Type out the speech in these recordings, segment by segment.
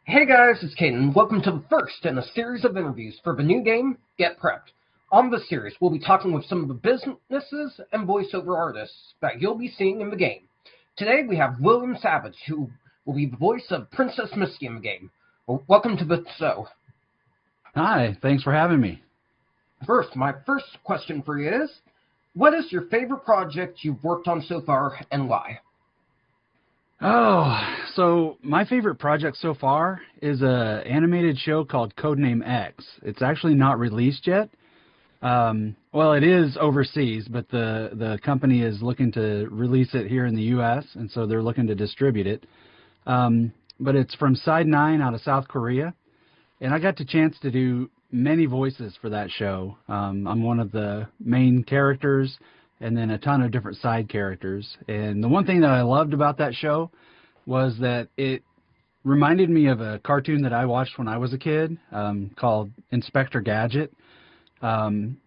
Hey guys, it's Caden. Welcome to the first in a series of interviews for the new game, Get Prepped. On this series, we'll be talking with some of the businesses and voiceover artists that you'll be seeing in the game. Today we have William Savage, who will be the voice of Princess Misty in the game. Welcome to the show. Hi, thanks for having me. My first question for you is, what is your favorite project you've worked on so far and why? Oh, so my favorite project so far is a animated show called Codename X. It's actually not released yet. Well, it is overseas, but the company is looking to release it here in the U.S., and so they're looking to distribute it. But it's from Side 9 out of South Korea, and I got the chance to do many voices for that show. I'm one of the main characters, and then a ton of different side characters. And the one thing that I loved about that show was that it reminded me of a cartoon that I watched when I was a kid called Inspector Gadget. And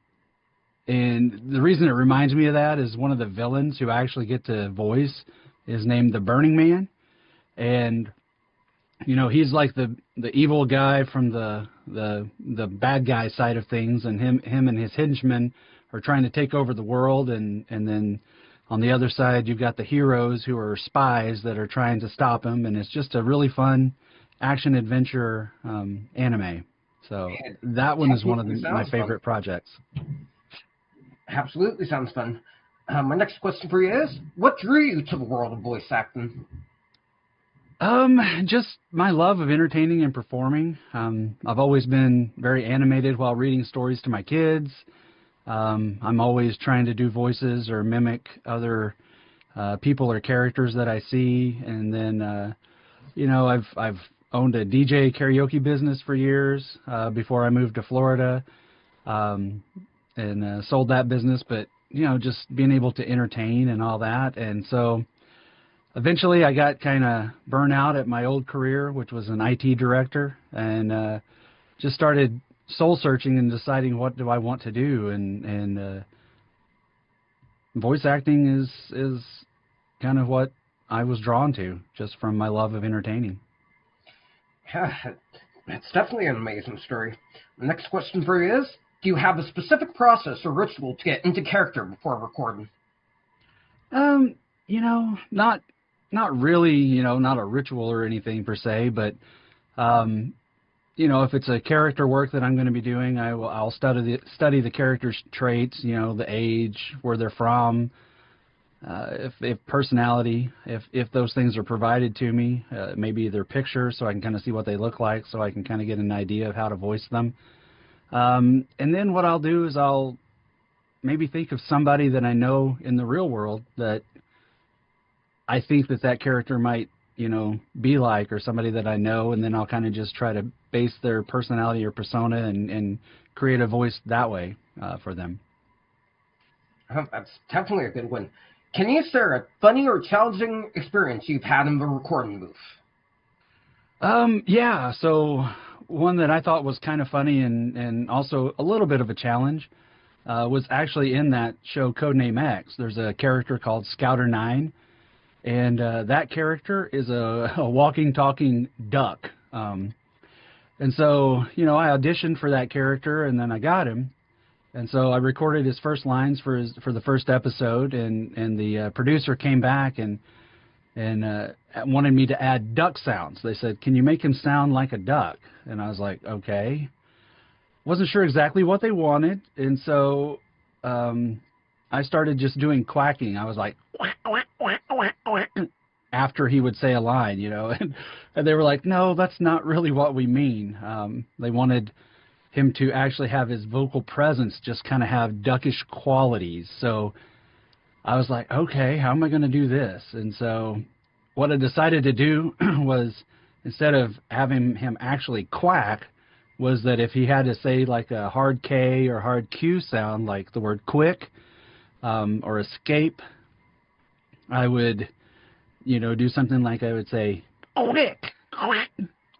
the reason it reminds me of that is one of the villains who I actually get to voice is named the Burning Man. And, you know, he's like the evil guy from the bad guy side of things, and him and his henchmen are trying to take over the world, and then on the other side you've got the heroes who are spies that are trying to stop him, and it's just a really fun action adventure anime. So that one is one of my favorite projects. Absolutely sounds fun. My next question for you is, what drew you to the world of voice acting? Just my love of entertaining and performing. I've always been very animated while reading stories to my kids. I'm always trying to do voices or mimic other people or characters that I see. And then, you know, I've owned a DJ karaoke business for years before I moved to Florida, and sold that business. But, you know, just being able to entertain and all that. And so eventually I got kind of burnt out at my old career, which was an IT director, and just started soul searching and deciding what do I want to do, and voice acting is kind of what I was drawn to, just from my love of entertaining. Yeah, it's definitely an amazing story. The next question for you is, do you have a specific process or ritual to get into character before recording? You know, not really, you know, not a ritual or anything per se, but you know, if it's a character work that I'm going to be doing, I'll study the character's traits, you know, the age, where they're from, if personality, if those things are provided to me, maybe their picture, so I can kind of see what they look like, so I can kind of get an idea of how to voice them. And then what I'll do is I'll maybe think of somebody that I know in the real world that I think that character might, you know, be like, or somebody that I know, and then I'll kind of just try to base their personality or persona and create a voice that way for them. That's definitely a good one. Can you share a funny or challenging experience you've had in the recording booth? Yeah, so one that I thought was kind of funny and also a little bit of a challenge was actually in that show Codename X. There's a character called Scouter 9, and that character is a walking, talking duck. And so, you know, I auditioned for that character, and then I got him. And so I recorded his first lines for the first episode, and the producer came back and wanted me to add duck sounds. They said, "Can you make him sound like a duck?" And I was like, okay. Wasn't sure exactly what they wanted, and so I started just doing quacking. I was like, quack, quack, quack, quack, quack, after he would say a line, you know, and they were like, no, that's not really what we mean. They wanted him to actually have his vocal presence just kind of have duckish qualities. So I was like, okay, how am I going to do this? And so what I decided to do was, instead of having him actually quack, was that if he had to say like a hard K or hard Q sound, like the word quick or escape, I would, you know, do something like I would say, quick, quick,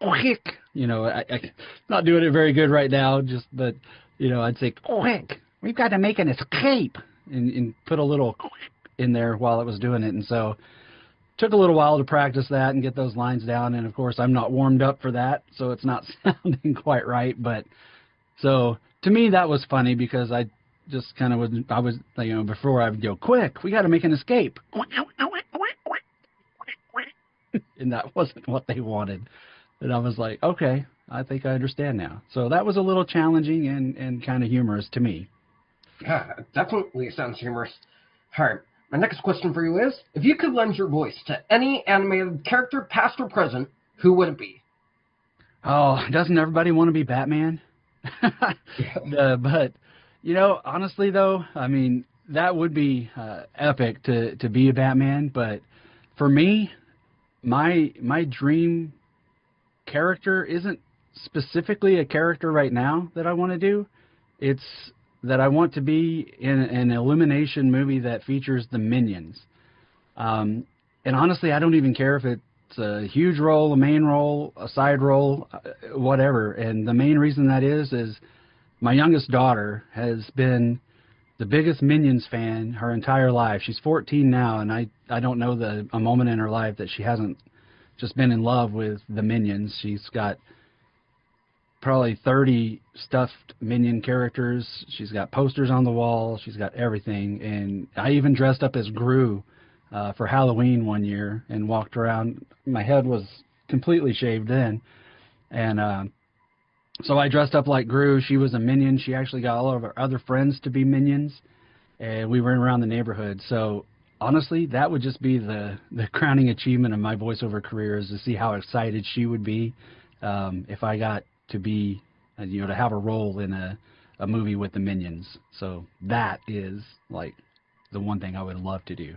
quick. You know, I'm not doing it very good right now, but, you know, I'd say, quick, we've got to make an escape, and put a little in there while I was doing it. And so took a little while to practice that and get those lines down. And of course, I'm not warmed up for that, so it's not sounding quite right. But so to me, that was funny because I just kind of was, before I would go, quick, we got to make an escape. And that wasn't what they wanted. And I was like, okay, I think I understand now. So that was a little challenging and kind of humorous to me. Yeah, definitely sounds humorous. All right, my next question for you is, if you could lend your voice to any animated character, past or present, who would it be? Oh, doesn't everybody want to be Batman? But, honestly, though, I mean, that would be epic to be a Batman. But for me, my dream character isn't specifically a character right now that I want to do. It's that I want to be in an Illumination movie that features the Minions. And honestly, I don't even care if it's a huge role, a main role, a side role, whatever. And the main reason that is my youngest daughter has been the biggest Minions fan her entire life. She's 14 now, and I don't know a moment in her life that she hasn't just been in love with the Minions. She's got probably 30 stuffed Minion characters. She's got posters on the wall. She's got everything. And I even dressed up as Gru for Halloween one year and walked around. My head was completely shaved then. And so I dressed up like Gru. She was a Minion. She actually got all of our other friends to be Minions. And we ran around the neighborhood. So honestly, that would just be the crowning achievement of my voiceover career, is to see how excited she would be if I got to be, to have a role in a movie with the Minions. So that is like the one thing I would love to do.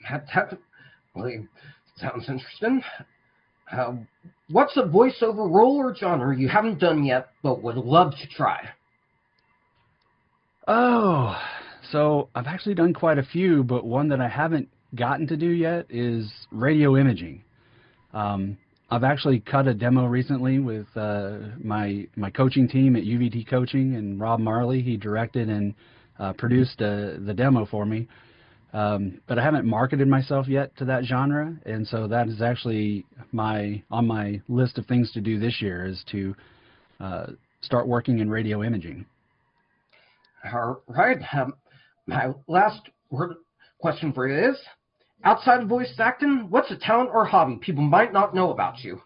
That really sounds interesting. What's a voiceover role or genre you haven't done yet but would love to try? Oh, so I've actually done quite a few, but one that I haven't gotten to do yet is radio imaging. I've actually cut a demo recently with my coaching team at UVT Coaching, and Rob Marley. He directed and produced the demo for me. But I haven't marketed myself yet to that genre, and so that is actually on my list of things to do this year, is to start working in radio imaging. All right. My last question for you is, outside of voice acting, what's a talent or hobby people might not know about you?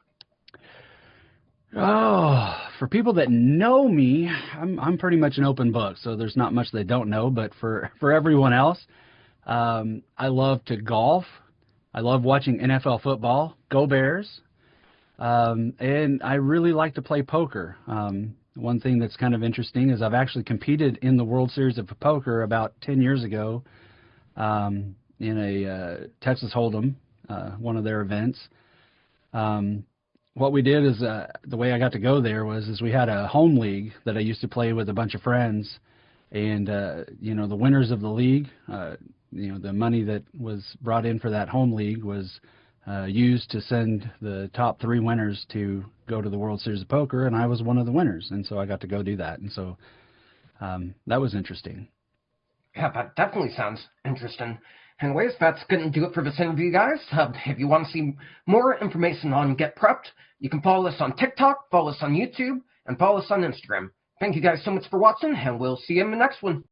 Oh, for people that know me, I'm pretty much an open book, so there's not much they don't know. But for everyone else, I love to golf. I love watching NFL football. Go Bears. And I really like to play poker. One thing that's kind of interesting is I've actually competed in the World Series of Poker about 10 years ago in a Texas Hold'em, one of their events. What we did is the way I got to go there was we had a home league that I used to play with a bunch of friends. And, the winners of the league, the money that was brought in for that home league was used to send the top 3 winners to go to the World Series of Poker, and I was one of the winners, and so I got to go do that. And so that was interesting. Yeah, that definitely sounds interesting. Anyways, that's going to do it for this interview, guys. If you want to see more information on Get Prepped, you can follow us on TikTok, follow us on YouTube, and follow us on Instagram. Thank you guys so much for watching, and we'll see you in the next one.